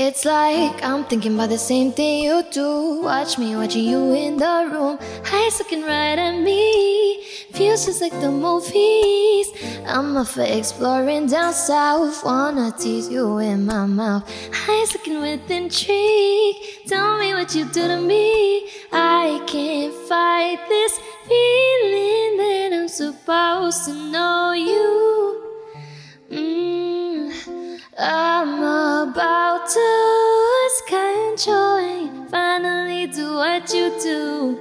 It's like I'm thinking about the same thing you do. Watch me watching you in the room, eyes looking right at me. Feels just like the movies. I'm up for exploring down south. Wanna tease you in my mouth, eyes looking with intrigue. Tell me what you do to me. I can't fight this feeling that I'm supposed to know you. I'm about to lose control and finally do what you do.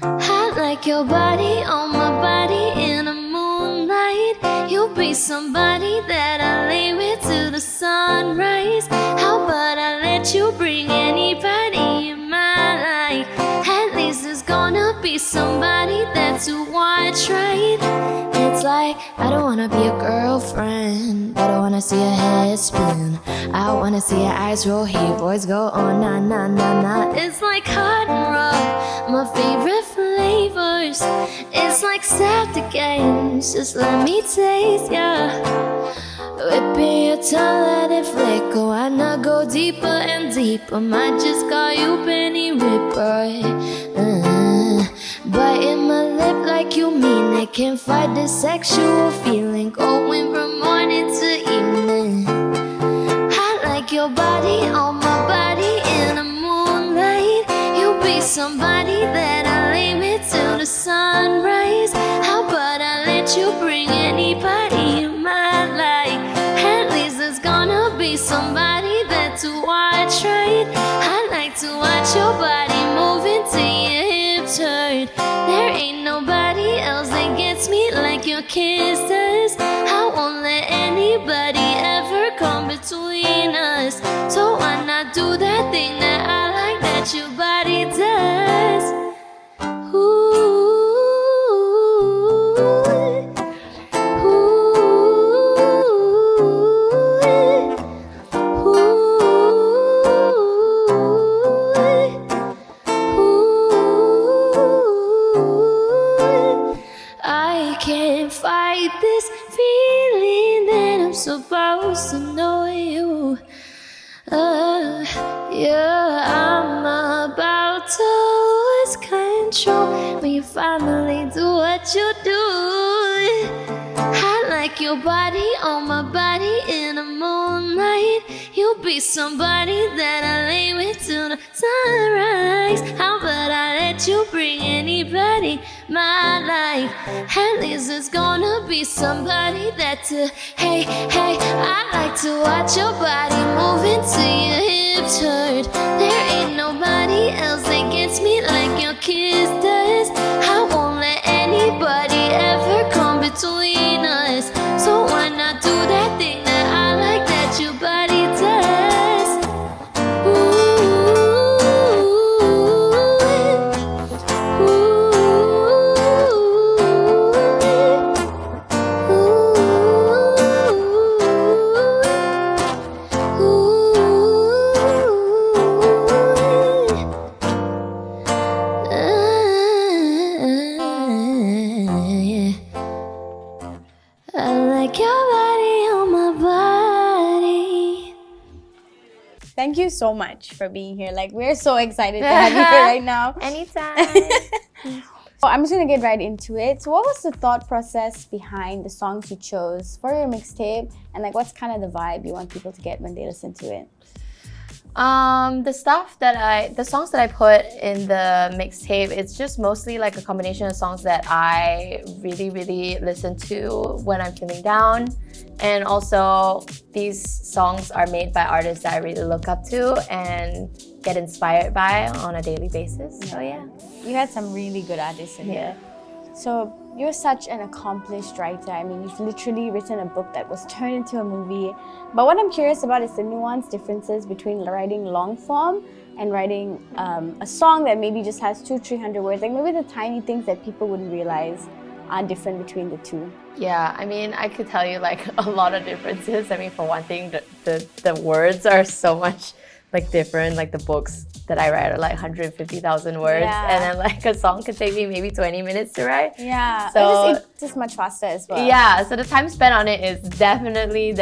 I like your body on my body in the moonlight. You'll be somebody that I lay with till the sunrise. How about I let you bring anybody in my life? At least there's gonna be somebody that's to watch, right? It's like I don't wanna be a girlfriend, I don't wanna see your head spin. I wanna see your eyes roll, hear voice go on, na na na na. It's like cotton rub, my favorite flavors. It's like septic games, just let me taste, yeah. Whipping your tongue, let it flicker. Why not go deeper and deeper? Might just call you Penny Ripper. Biting my lip like you mean it. Can't fight this sexual feeling, going from morning to evening. I like your body on my body in the moonlight. You'll be somebody that I lay with till the sunrise. How about I let you bring anybody in my life? At least there's gonna be somebody there to watch, right? I like to watch your body moving till your hips hurt. There ain't nobody else that gets me like your kiss does. I won't let anybody ever come between us. So why not do that thing that I like that your body does? Ooh. This feeling that I'm supposed to know you. Yeah, I'm about to lose control when you finally do what you do. I like your body on my body in the moonlight. You'll be somebody that I lay with till the sunrise. How about I let you bring anybody my life? At least there's gonna be somebody that hey, hey, I like to watch your body moving till your hips hurt. There ain't nobody else that gets me like your kiss does. I won't let anybody ever come between us. So why not do that thing that I like that your body does? I like your body on my body. Thank you so much for being here. Like, we're so excited to have you here right now. Anytime. Well, I'm just gonna get right into it. So what was the thought process behind the songs you chose for your mixtape? And like, what's kind of the vibe you want people to get when they listen to it? The songs that I put in the mixtape, it's just mostly like a combination of songs that I really, really listen to when I'm feeling down. And also, these songs are made by artists that I really look up to and get inspired by on a daily basis. So yeah. You had some really good artists in here. So you're such an accomplished writer. I mean, you've literally written a book that was turned into a movie. But what I'm curious about is the nuanced differences between writing long form and writing a song that maybe just has 200-300 words. Like maybe the tiny things that people wouldn't realize are different between the two. Yeah, I mean, I could tell you like a lot of differences. I mean, for one thing, the words are so much like different. Like the books that I write are like 150,000 words, and then like a song could take me maybe 20 minutes to write. Yeah, so it's just much faster as well. Yeah, so the time spent on it is definitely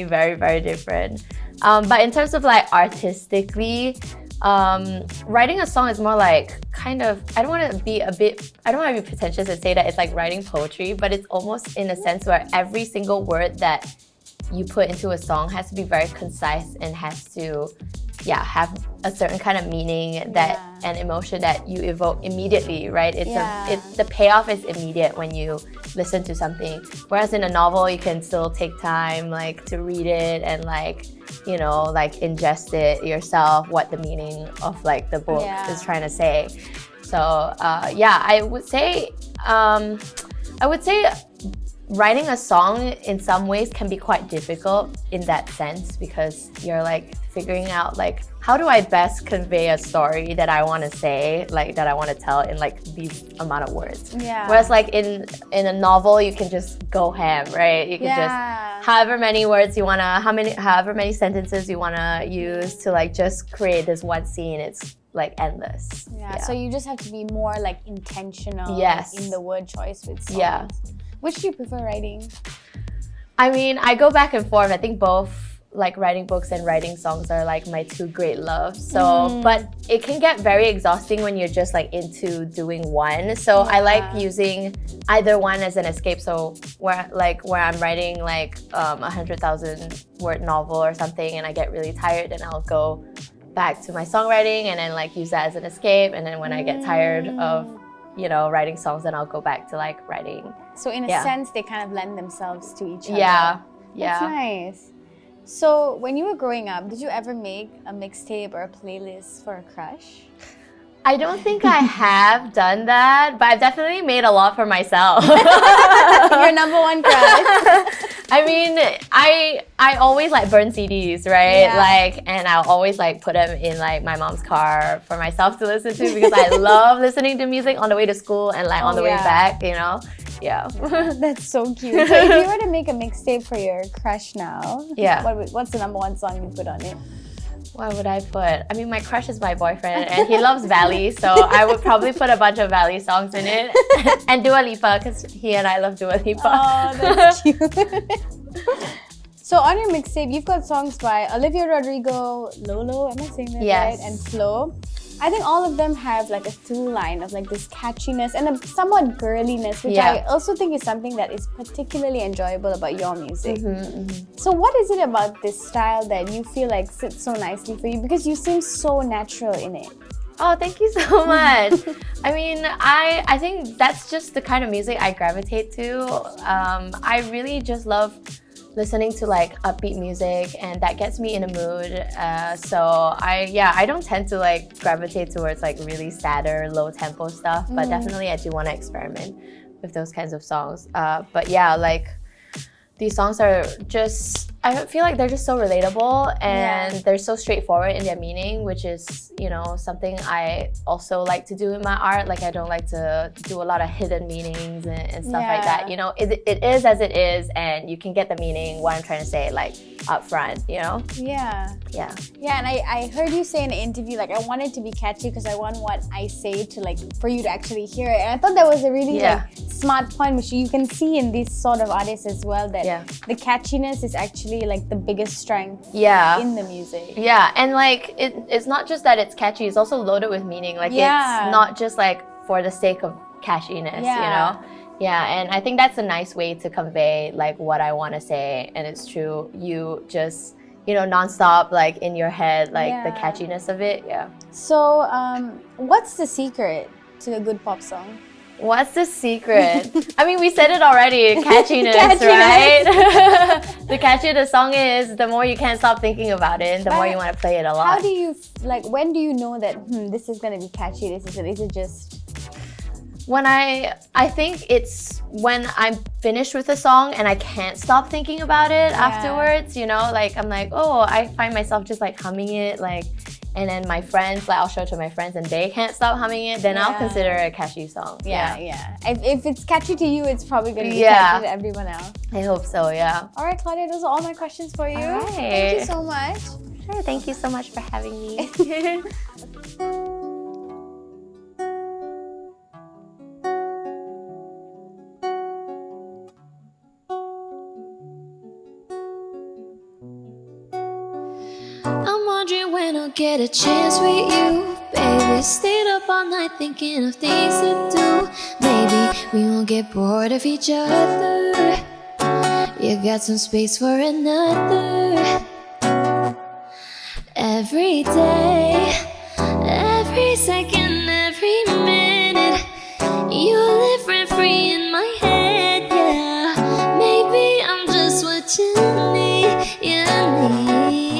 very, very different. But in terms of like artistically, writing a song is more like kind of, I don't want to be pretentious and say that it's like writing poetry, but it's almost in a sense where every single word that you put into a song has to be very concise and has to have a certain kind of meaning that and emotion that you evoke immediately, right? It's the payoff is immediate when you listen to something. Whereas in a novel, you can still take time like to read it and like, you know, like ingest it yourself, what the meaning of like the book is trying to say. So I would say writing a song in some ways can be quite difficult in that sense, because you're like figuring out like, how do I best convey a story that I want to say, like that I want to tell in like these amount of words. Whereas like in a novel, you can just go ham, right? You can just however many words you wanna, however many sentences you wanna use to like just create this one scene. It's like endless. So you just have to be more like intentional in the word choice with songs. Which do you prefer writing? I mean, I go back and forth. I think both like writing books and writing songs are like my two great loves. So, but it can get very exhausting when you're just like into doing one. So I like using either one as an escape. So where I'm writing like 100,000 word novel or something and I get really tired, then I'll go back to my songwriting and then like use that as an escape. And then when I get tired of, you know, writing songs, then I'll go back to like writing. So in a sense, they kind of lend themselves to each other. That's nice. So when you were growing up, did you ever make a mixtape or a playlist for a crush? I don't think I have done that, but I've definitely made a lot for myself. Your number one crush. I mean, I always like burn CDs, right? Like, and I'll always like put them in like my mom's car for myself to listen to, because I love listening to music on the way to school and like on the way back, you know? That's so cute. So if you were to make a mixtape for your crush now, what's the number one song you put on it? What would I put? I mean, my crush is my boyfriend and he loves Valley, so I would probably put a bunch of Valley songs in it. And Dua Lipa, because he and I love Dua Lipa. Oh, that's cute. So on your mixtape, you've got songs by Olivia Rodrigo, Lolo, am I saying that right? And Flo. I think all of them have like a through line of like this catchiness and a somewhat girliness, which I also think is something that is particularly enjoyable about your music. So what is it about this style that you feel like sits so nicely for you? Because you seem so natural in it. Oh, thank you so much. I mean, I think that's just the kind of music I gravitate to. I really just love listening to like upbeat music, and that gets me in a mood. So I don't tend to like gravitate towards like really sadder, low tempo stuff, but definitely I do want to experiment with those kinds of songs. But yeah, like these songs are just, I feel like they're just so relatable and they're so straightforward in their meaning, which is, you know, something I also like to do in my art. Like I don't like to do a lot of hidden meanings and stuff like that. You know, it is as it is, and you can get the meaning, what I'm trying to say, like up front, you know? Yeah, and I heard you say in an interview, like I want it to be catchy because I want what I say to like, for you to actually hear it. And I thought that was a really like smart point, which you can see in these sort of artists as well, that the catchiness is actually like the biggest strength in the music. And like it's not just that it's catchy, it's also loaded with meaning. Like it's not just like for the sake of catchiness, you know? And I think that's a nice way to convey like what I want to say, and it's true. You just, you know, nonstop like in your head, like the catchiness of it. So what's the secret to a good pop song? What's the secret? I mean, we said it already, catchiness, right? The catchier the song is, the more you can't stop thinking about it, and the more you want to play it a lot. How do you, like, when do you know that, this is going to be catchy, is it just... When I think it's when I'm finished with a song and I can't stop thinking about it afterwards, you know? Like, I'm like, oh, I find myself just like humming it, like, and then my friends, like I'll show it to my friends and they can't stop humming it, then I'll consider it a catchy song. If it's catchy to you, it's probably going to be catchy to everyone else. I hope so, All right, Claudia, those are all my questions for you. All right. Thank you so much. Sure, thank you so much for having me. wondering when I'll get a chance with you. Baby, stayed up all night thinking of things to do. Maybe we won't get bored of each other. You got some space for another. Every day, every second, every minute, you live rent free in my head, yeah. Maybe I'm just what you need, you need.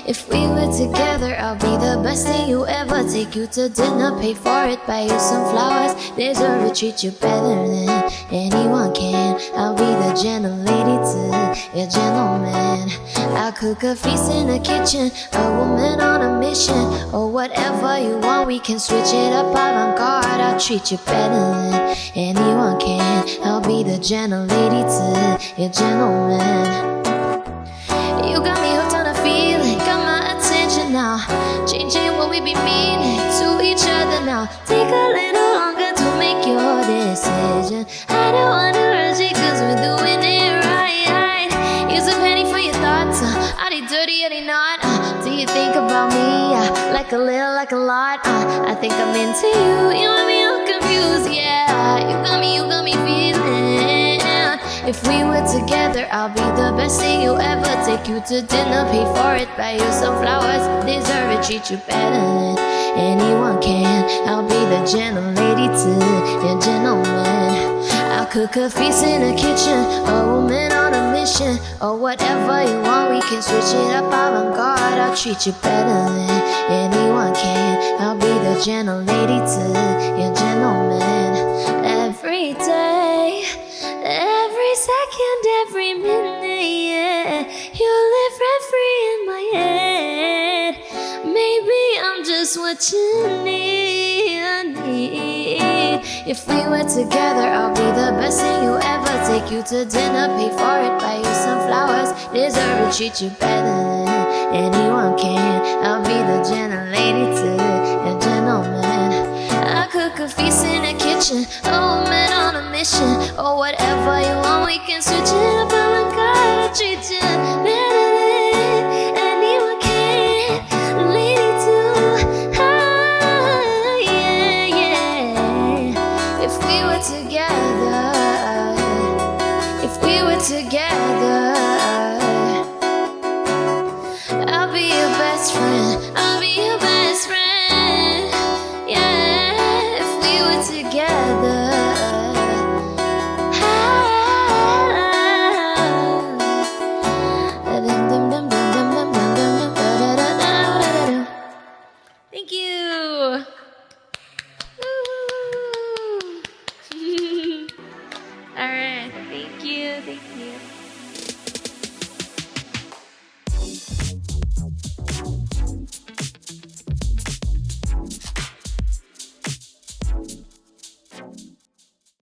If we were together, I'll be the best thing you ever. Take you to dinner, pay for it, buy you some flowers. Deserve to treat you better than anyone can. I'll be the gentle lady to your gentleman. I'll cook a feast in the kitchen, a woman on a mission. Or whatever you want, we can switch it up avant-garde. I'll treat you better than anyone can. I'll be the gentle lady to your gentleman. You got me hooked on a feeling, got my attention now. Changing what we be meaning to each other now. Take a little longer to make your decision. I don't wanna rush it cause we're doing it right. Use a penny for your thoughts, are they dirty, are they not? Do you think about me, like a little, like a lot? I think I'm into you, you want me all confused, yeah. You got me feeling. If we were together, I'll be the best thing you ever. Take you to dinner, pay for it, buy you some flowers. Deserve it, treat you better than anyone can. I'll be the gentle lady to your gentleman. I'll cook a feast in the kitchen, a woman on a mission. Or whatever you want, we can switch it up avant-garde. I'll treat you better than anyone can. I'll be the gentle lady to your gentleman. Every day, every second, every minute, yeah. You live rent free in my head. Maybe I'm just what you need, I need. If we were together, I'll be the best thing you ever. Take you to dinner, pay for it, buy you some flowers. Deserve to treat you better than anyone can. I'll be the gentle lady to your gentleman. I cook a feast in the kitchen, a woman on a mission. Or whatever you want, we can switch it up. I'm gonna treat you better than anyone can. Lady too, yeah, yeah. If we were together, if we were together.